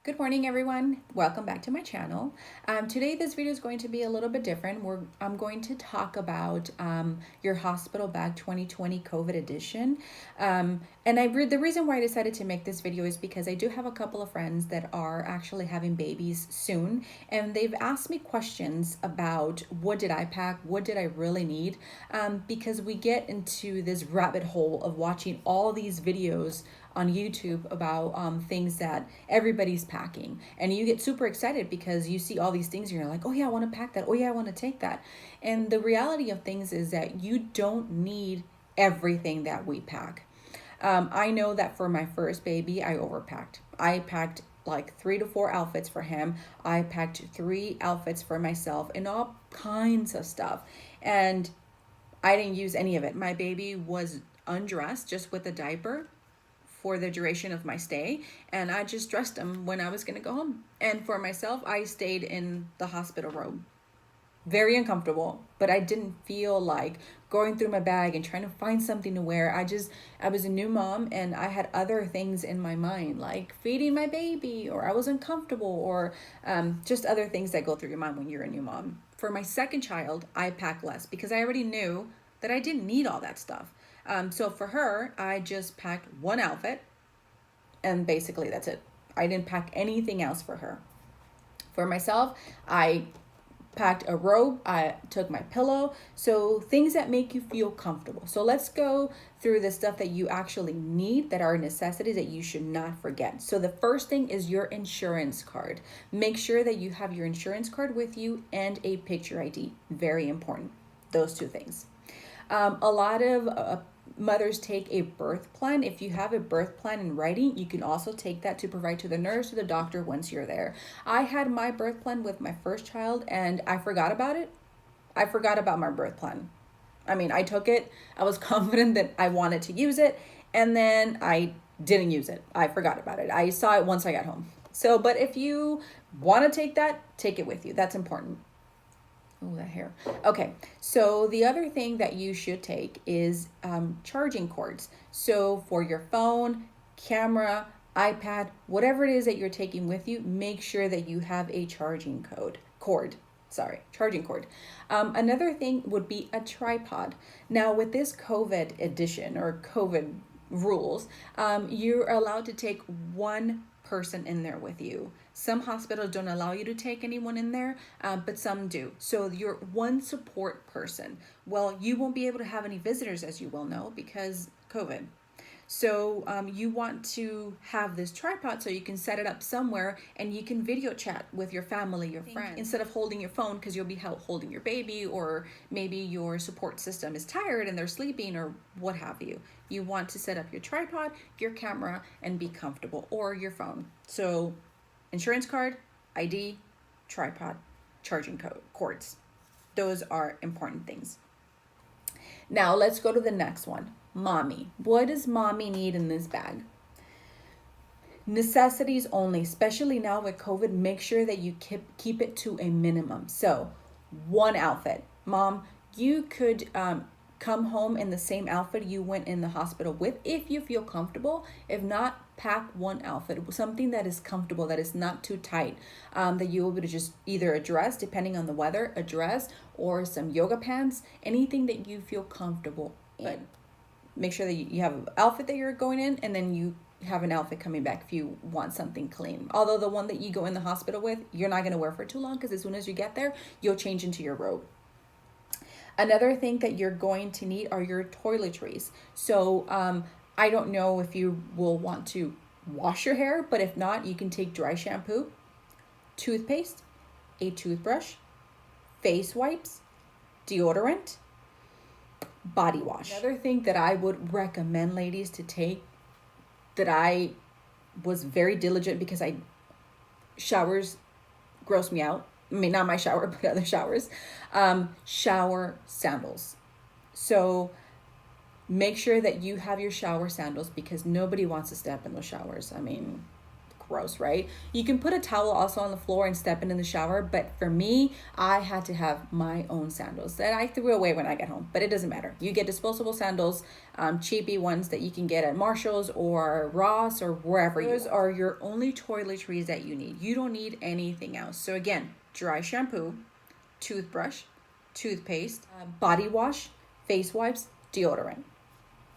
Good morning, everyone. Welcome back to my channel. Today, this video is going to be a little bit different. I'm going to talk about your hospital bag 2020 COVID edition. The reason why I decided to make this video is because I do have a couple of friends that are actually having babies soon, and they've asked me questions about what did I pack, what did I really need, because we get into this rabbit hole of watching all these videos on YouTube about things that everybody's packing, and you get super excited because you see all these things and you're like, oh yeah, I want to pack that, oh yeah, I want to take that. And the reality of things is that you don't need everything that we pack. I know that for my first baby I overpacked. I packed like 3 to 4 outfits for him. I packed 3 outfits for myself and all kinds of stuff, and I didn't use any of it. My baby was undressed just with a diaper for the duration of my stay, and I just dressed him when I was going to go home. And for myself, I stayed in the hospital robe. Very uncomfortable, but I didn't feel like going through my bag and trying to find something to wear. I was a new mom and I had other things in my mind, like feeding my baby, or I was uncomfortable, or just other things that go through your mind when you're a new mom. For my second child, I packed less because I already knew that I didn't need all that stuff. So for her, I just packed one outfit, and basically that's it. I didn't pack anything else for her. For myself, I packed a robe, I took my pillow, so things that make you feel comfortable. So let's go through the stuff that you actually need, that are necessities that you should not forget. So the first thing is your insurance card. Make sure that you have your insurance card with you and a picture ID. Very important. Those 2 things. A lot of mothers take a birth plan. If you have a birth plan in writing, you can also take that to provide to the nurse or the doctor once you're there. I had my birth plan with my first child and I forgot about it. I forgot about my birth plan. I took it. I was confident that I wanted to use it, and then I didn't use it. I forgot about it. I saw it once I got home. So, but if you want to take that, take it with you. That's important. Oh, that hair. Okay, so the other thing that you should take is charging cords. So for your phone, camera, iPad, whatever it is that you're taking with you, make sure that you have a charging cord. Another thing would be a tripod. Now with this COVID edition or COVID rules, you're allowed to take one person in there with you. Some hospitals don't allow you to take anyone in there, but some do. So you're one support person. Well, you won't be able to have any visitors, as you well know, because COVID. So you want to have this tripod so you can set it up somewhere and you can video chat with your family, your friends, instead of holding your phone, because you'll be holding your baby, or maybe your support system is tired and they're sleeping or what have you. You want to set up your tripod, your camera, and be comfortable, or your phone. So insurance card, ID, tripod, charging cords. Those are important things. Now let's go to the next one. Mommy. What does mommy need in this bag? Necessities only, especially now with COVID. Make sure that you keep it to a minimum. So one outfit. Mom, you could come home in the same outfit you went in the hospital with if you feel comfortable. If not, pack one outfit, something that is comfortable, that is not too tight, that you will be able to just either a dress, depending on the weather, a dress, or some yoga pants, anything that you feel comfortable in. But make sure that you have an outfit that you're going in, and then you have an outfit coming back if you want something clean. Although the one that you go in the hospital with, you're not going to wear for too long, because as soon as you get there, you'll change into your robe. Another thing that you're going to need are your toiletries. So I don't know if you will want to wash your hair, but if not, you can take dry shampoo, toothpaste, a toothbrush, face wipes, deodorant, body wash. Another thing that I would recommend ladies to take, that I was very diligent because showers gross me out. Not my shower, but other showers. Shower sandals. So make sure that you have your shower sandals, because nobody wants to step in those showers. gross, right? You can put a towel also on the floor and step in the shower, but for me, I had to have my own sandals that I threw away when I get home, but it doesn't matter. You get disposable sandals, cheapy ones that you can get at Marshall's or Ross or wherever. Those are your only toiletries that you need. You don't need anything else. So again, dry shampoo, toothbrush, toothpaste, body wash, face wipes, deodorant.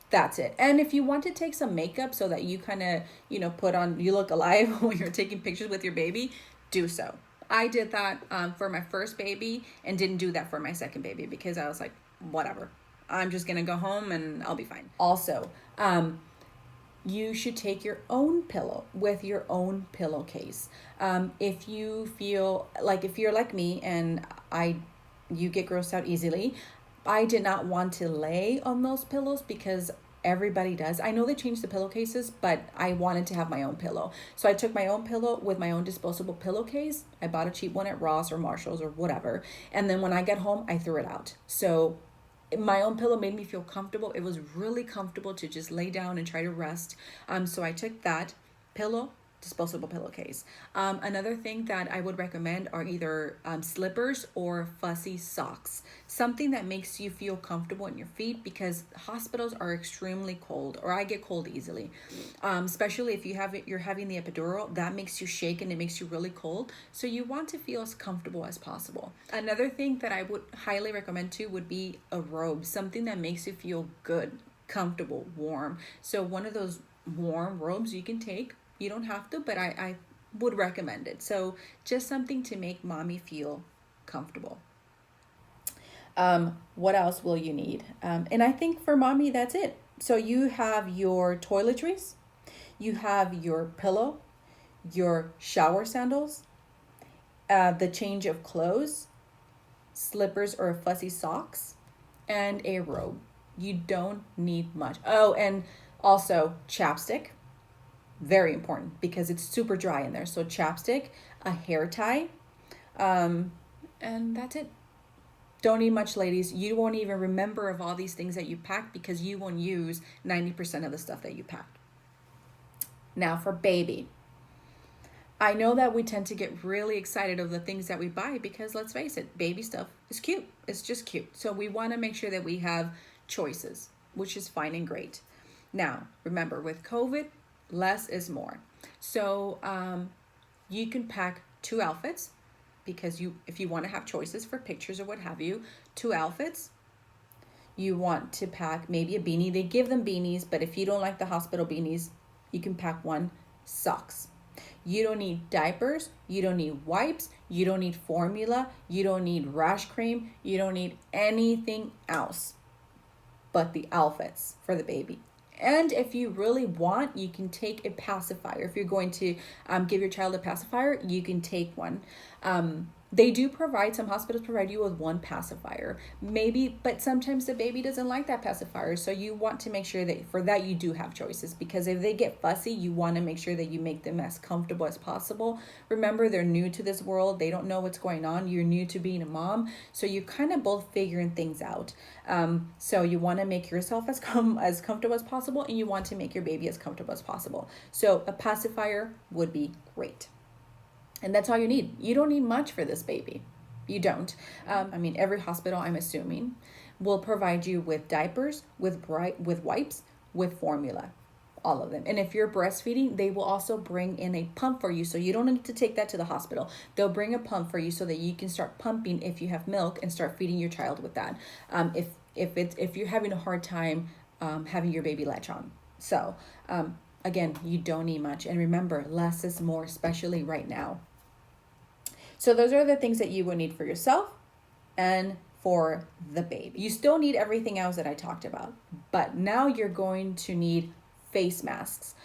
That's it. And if you want to take some makeup so that you kind of, put on, you look alive when you're taking pictures with your baby, do so. I did that for my first baby and didn't do that for my second baby because I was like, whatever. I'm just going to go home and I'll be fine. Also, you should take your own pillow with your own pillowcase. If you feel like, if you're like me and you get grossed out easily, I did not want to lay on those pillows because everybody does. I know they changed the pillowcases, but I wanted to have my own pillow. So I took my own pillow with my own disposable pillowcase. I bought a cheap one at Ross or Marshall's or whatever. And then when I get home, I threw it out. So my own pillow made me feel comfortable. It was really comfortable to just lay down and try to rest. So I took that pillow, disposable pillowcase. Another thing that I would recommend are either slippers or fussy socks. Something that makes you feel comfortable in your feet because hospitals are extremely cold, or I get cold easily. Especially if you're having the epidural, that makes you shake and it makes you really cold. So you want to feel as comfortable as possible. Another thing that I would highly recommend too would be a robe, something that makes you feel good, comfortable, warm. So one of those warm robes you can take. You don't have to, but I would recommend it. So just something to make mommy feel comfortable. What else will you need? And I think for mommy, that's it. So you have your toiletries, you have your pillow, your shower sandals, the change of clothes, slippers or fussy socks, and a robe. You don't need much. Oh, and also chapstick. Very important because it's super dry in there. So chapstick, a hair tie, and that's it. Don't need much, ladies. You won't even remember of all these things that you packed because you won't use 90% of the stuff that you packed. Now for baby. I know that we tend to get really excited of the things that we buy because let's face it, baby stuff is cute. It's just cute. So we want to make sure that we have choices, which is fine and great. Now, remember with COVID, less is more. So you can pack 2 outfits because if you want to have choices for pictures or what have you, 2 outfits. You want to pack maybe a beanie. They give them beanies, but if you don't like the hospital beanies, you can pack 1. Socks. You don't need diapers. You don't need wipes. You don't need formula. You don't need rash cream. You don't need anything else but the outfits for the baby. And if you really want, you can take a pacifier. If you're going to give your child a pacifier, you can take one. They do provide, some hospitals provide you with 1 pacifier, maybe, but sometimes the baby doesn't like that pacifier. So you want to make sure that for that you do have choices, because if they get fussy, you want to make sure that you make them as comfortable as possible. Remember, they're new to this world. They don't know what's going on. You're new to being a mom. So you're kind of both figuring things out. So you want to make yourself as comfortable as possible, and you want to make your baby as comfortable as possible. So a pacifier would be great. And that's all you need. You don't need much for this baby. You don't. Every hospital, I'm assuming, will provide you with diapers, with wipes, with formula, all of them. And if you're breastfeeding, they will also bring in a pump for you. So you don't need to take that to the hospital. They'll bring a pump for you so that you can start pumping if you have milk and start feeding your child with that. If you're having a hard time having your baby latch on. So again, you don't need much. And remember, less is more, especially right now. So those are the things that you will need for yourself and for the baby. You still need everything else that I talked about, but now you're going to need face masks.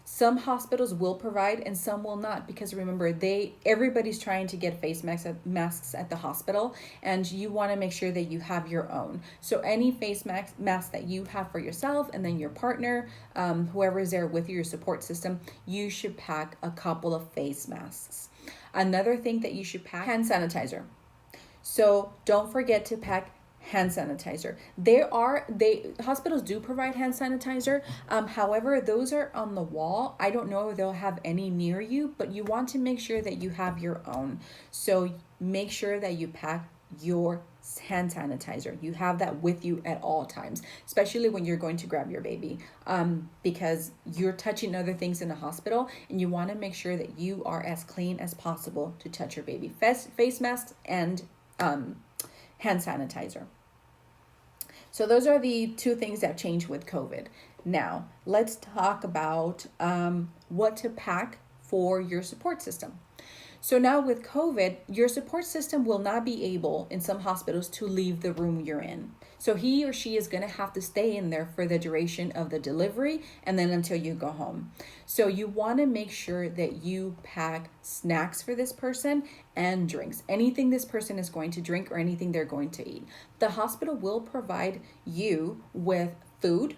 Some hospitals will provide and some will not, because remember, everybody's trying to get face masks at the hospital, and you want to make sure that you have your own. So any face mask that you have for yourself and then your partner, whoever is there with you, your support system, you should pack a couple of face masks. Another thing that you should pack, hand sanitizer. So don't forget to pack hand sanitizer. Hospitals do provide hand sanitizer. However, those are on the wall. I don't know if they'll have any near you, but you want to make sure that you have your own. So make sure that you pack your hand sanitizer. You have that with you at all times, especially when you're going to grab your baby, because you're touching other things in the hospital, and you want to make sure that you are as clean as possible to touch your baby. Face masks and hand sanitizer. So those are the two things that changed with COVID. Now, let's talk about what to pack for your support system. So now with COVID, your support system will not be able in some hospitals to leave the room you're in. So he or she is going to have to stay in there for the duration of the delivery and then until you go home. So you want to make sure that you pack snacks for this person and drinks, anything this person is going to drink or anything they're going to eat. The hospital will provide you with food,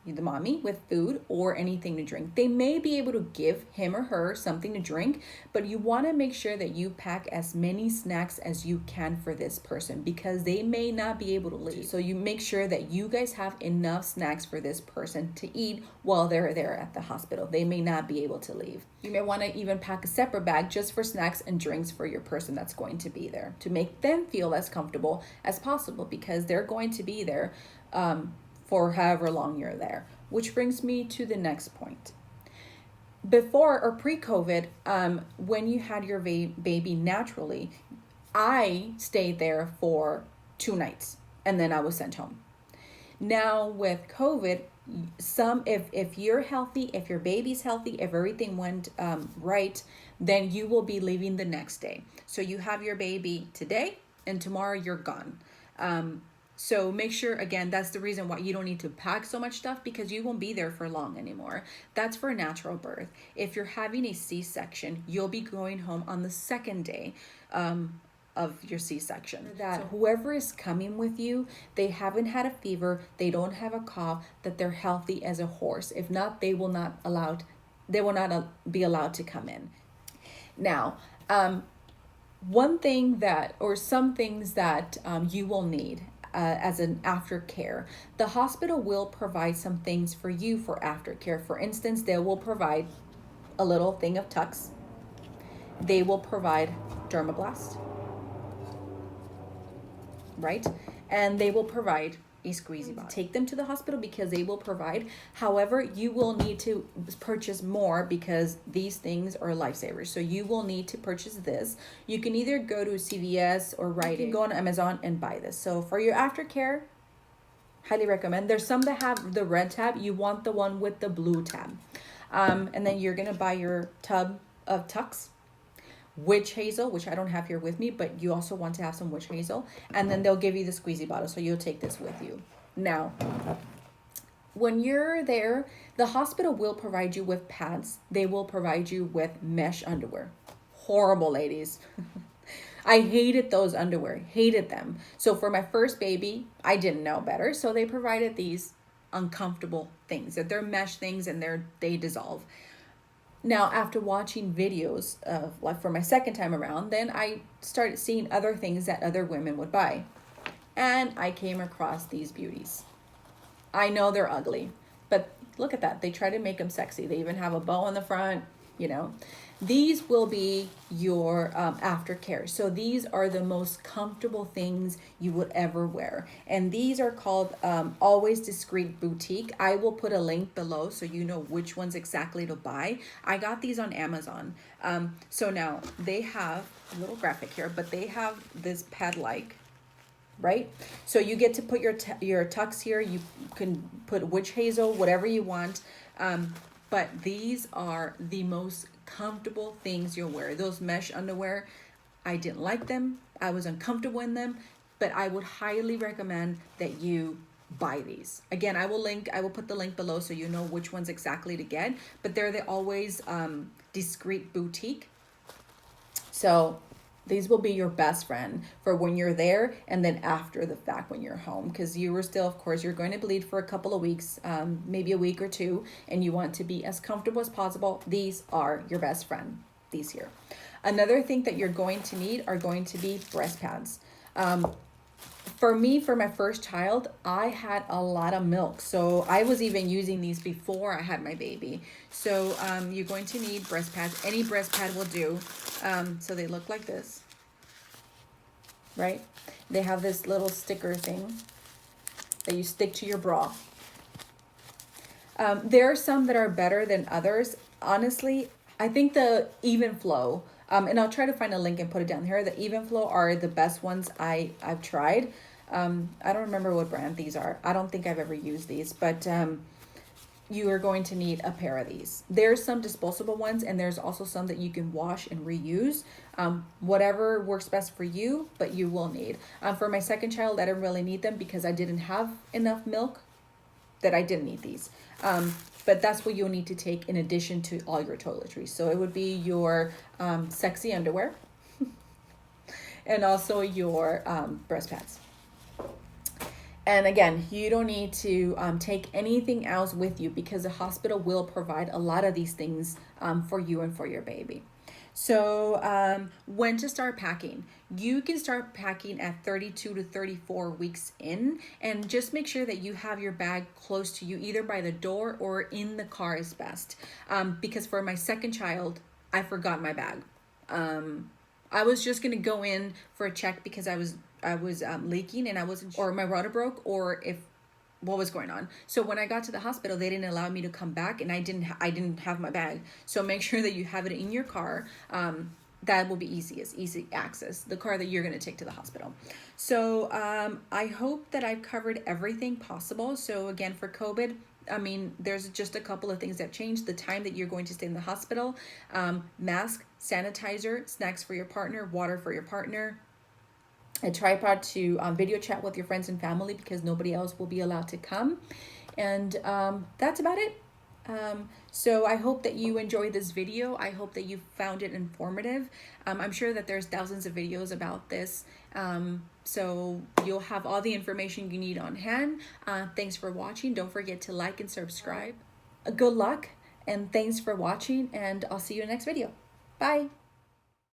the mommy, with food or anything to drink. They may be able to give him or her something to drink, but you want to make sure that you pack as many snacks as you can for this person because they may not be able to leave. So you make sure that you guys have enough snacks for this person to eat while they're there at the hospital. They may not be able to leave. You may want to even pack a separate bag just for snacks and drinks for your person that's going to be there to make them feel as comfortable as possible because they're going to be there for however long you're there. Which brings me to the next point. Before or pre-COVID, when you had your baby naturally, I stayed there for 2 nights and then I was sent home. Now with COVID, if you're healthy, if your baby's healthy, if everything went right, then you will be leaving the next day. So you have your baby today and tomorrow you're gone. So make sure, again, that's the reason why you don't need to pack so much stuff because you won't be there for long anymore. That's for natural birth. If you're having a C-section, you'll be going home on the second day of your C-section. That whoever is coming with you, they haven't had a fever, they don't have a cough, that they're healthy as a horse. If not, they will not be allowed to come in. Now, some things that you will need as an aftercare. The hospital will provide some things for you for aftercare. For instance, they will provide a little thing of Tux. They will provide Dermaplast, right? And they will provide a squeezy bottle. Take them to the hospital because they will provide. However, you will need to purchase more because these things are lifesavers. So you will need to purchase this. You can either go to CVS or Rite Aid. Go on Amazon and buy this. So for your aftercare, highly recommend. There's some that have the red tab. You want the one with the blue tab. And then you're going to buy your tub of Tux. Witch hazel, which I don't have here with me, but you also want to have some witch hazel, and then they'll give you the squeezy bottle, so you'll take this with you. Now, when you're there, the hospital will provide you with pads. They will provide you with mesh underwear. Horrible, ladies. I hated those underwear, hated them. So for my first baby, I didn't know better, so they provided these uncomfortable things. That they're mesh things and they dissolve. Now, after watching videos of, like, for my second time around, then I started seeing other things that other women would buy. And I came across these beauties. I know they're ugly, but look at that. They try to make them sexy. They even have a bow on the front, you know. These will be your aftercare. So these are the most comfortable things you would ever wear. And these are called Always Discreet Boutique. I will put a link below so you know which ones exactly to buy. I got these on Amazon. So now they have a little graphic here, but they have this pad-like, right? So you get to put your Tux here. You can put witch hazel, whatever you want. But these are the most comfortable things you'll wear. Those mesh underwear, I didn't like them. I was uncomfortable in them, but I would highly recommend that you buy these. Again, I will put the link below so you know which ones exactly to get, but they're the Always Discreet Boutique. So these will be your best friend for when you're there and then after the fact when you're home, because you are still, of course, you're going to bleed for a couple of weeks, maybe a week or two, and you want to be as comfortable as possible. These are your best friend, these here. Another thing that you're going to need are going to be breast pads. For me, for my first child, I had a lot of milk. So I was even using these before I had my baby. So you're going to need breast pads. Any breast pad will do. So they look like this, right? They have this little sticker thing that you stick to your bra. There are some that are better than others. Honestly, I think the Even Flow, and I'll try to find a link and put it down here. The Even Flow are the best ones I've tried. I don't remember what brand these are. I don't think I've ever used these, but you are going to need a pair of these. There's some disposable ones, and there's also some that you can wash and reuse. Whatever works best for you, but you will need. For my second child, I didn't really need them because I didn't have enough milk that I didn't need these. But that's what you'll need to take in addition to all your toiletries. So it would be your sexy underwear and also your breast pads. And again, you don't need to take anything else with you because the hospital will provide a lot of these things for you and for your baby. So when to start packing? You can start packing at 32 to 34 weeks in, and just make sure that you have your bag close to you, either by the door or in the car is best. Because for my second child, I forgot my bag. I was just gonna go in for a check because I was leaking and I wasn't, or my water broke, or if what was going on. So when I got to the hospital, they didn't allow me to come back, and I didn't have my bag. So make sure that you have it in your car. That will be easy access, the car that you're going to take to the hospital. So I hope that I've covered everything possible. So again, for COVID, I mean, there's just a couple of things that changed. The time that you're going to stay in the hospital, mask, sanitizer, snacks for your partner, water for your partner, a tripod to video chat with your friends and family because nobody else will be allowed to come. And that's about it. So I hope that you enjoyed this video. I hope that you found it informative. I'm sure that there's thousands of videos about this. So you'll have all the information you need on hand. Thanks for watching. Don't forget to like and subscribe. Good luck and thanks for watching, and I'll see you in the next video. Bye.